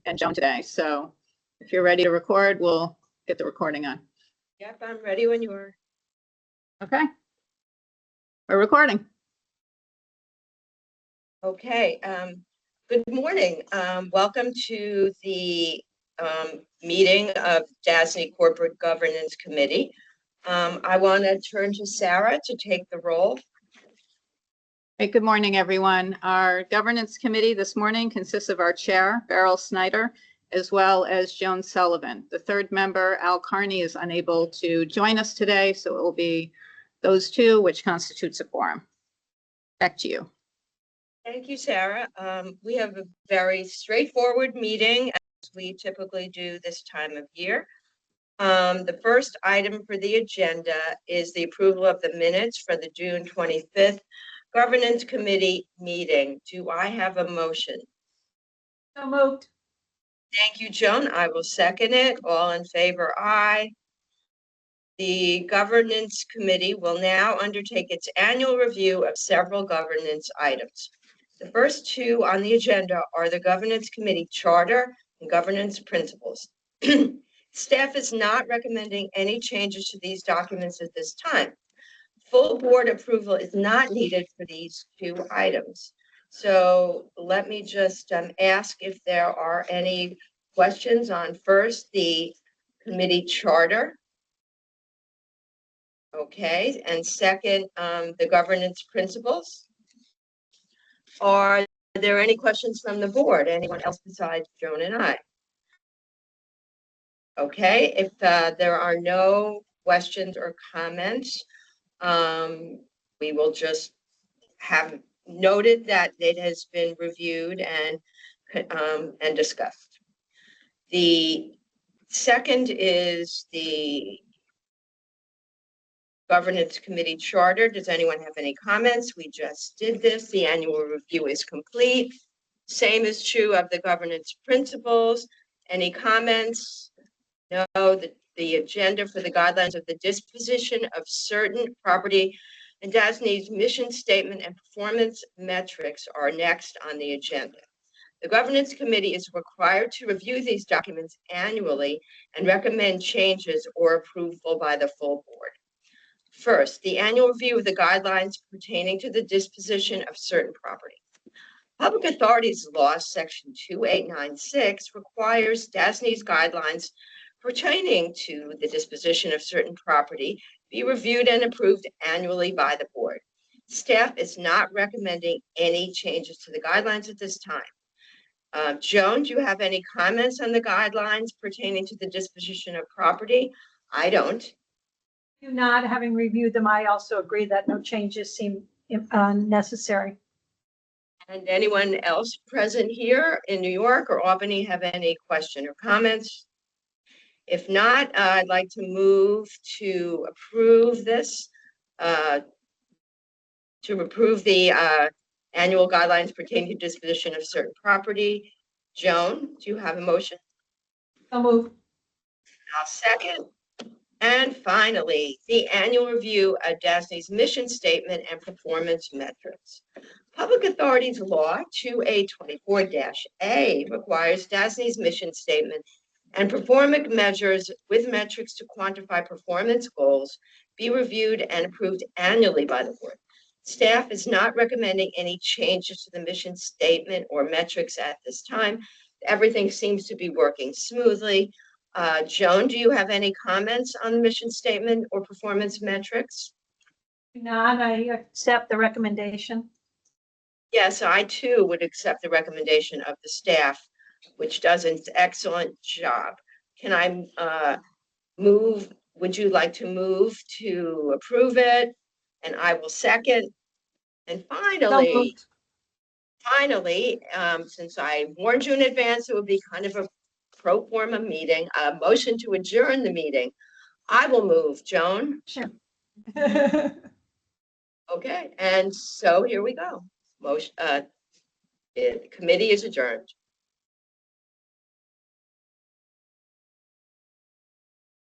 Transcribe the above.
and Joan today. So if you're ready to record, we'll get the recording on. Yep, I'm ready when you are. Okay. We're recording. Okay. Good morning. Welcome to the meeting of DASNY Corporate Governance Committee. I want to turn to Sarah to take the roll. Hey, good morning, everyone. Our governance committee this morning consists of our chair, Beryl Snyder, as well as Joan Sullivan. The third member, Al Carney, is unable to join us today, so it will be those two, which constitutes a quorum. Back to you. Thank you, Sarah. We have a very straightforward meeting, as we typically do this time of year. The first item for the agenda is the approval of the minutes for the June 25th Governance Committee meeting. Do I have a motion? So moved. Thank you, Joan. I will second it. All in favor, aye. The Governance Committee will now undertake its annual review of several governance items. The first two on the agenda are the Governance Committee Charter and Governance Principles. Staff is not recommending any changes to these documents at this time. Full board approval is not needed for these two items. So let me just ask if there are any questions on first the committee charter. Okay, and second, the governance principles. Are there any questions from the board? Anyone else besides Joan and I? Okay, if there are no questions or comments, we will just have noted that it has been reviewed and discussed. The second is the Governance Committee Charter. Does anyone have any comments? We just did this. The annual review is complete. Same is true of the governance principles. Any comments? No. The agenda for the guidelines of the disposition of certain property and DASNY's mission statement and performance metrics are next on the agenda. The Governance Committee is required to review these documents annually and recommend changes or approval by the full board. First, the annual review of the guidelines pertaining to the disposition of certain property. Public Authorities Law, Section 2896, requires DASNY's guidelines pertaining to the disposition of certain property be reviewed and approved annually by the board. Staff is not recommending any changes to the guidelines at this time. Joan, do you have any comments on the guidelines pertaining to the disposition of property? I don't. Do not, having reviewed them, I also agree that no changes seem necessary. And anyone else present here in New York or Albany have any question or comments? If not, I'd like to move to approve this, to approve the annual guidelines pertaining to disposition of certain property. Joan, do you have a motion? So moved. I'll second. And finally, the annual review of DASNY's mission statement and performance metrics. Public Authorities Law 2A24-A requires DASNY's mission statement and performance measures with metrics to quantify performance goals be reviewed and approved annually by the board. Staff is not recommending any changes to the mission statement or metrics at this time. Everything seems to be working smoothly. Joan, do you have any comments on the mission statement or performance metrics? Do not, I accept the recommendation. Yes, I too would accept the recommendation of the staff, which does an excellent job. Can I move? Would you like to move to approve it? And I will second. And finally, since I warned you in advance, it would be kind of a pro forma meeting, a motion to adjourn the meeting. I will move. Joan? Sure. Okay, and so here we go. Motion, the committee is adjourned.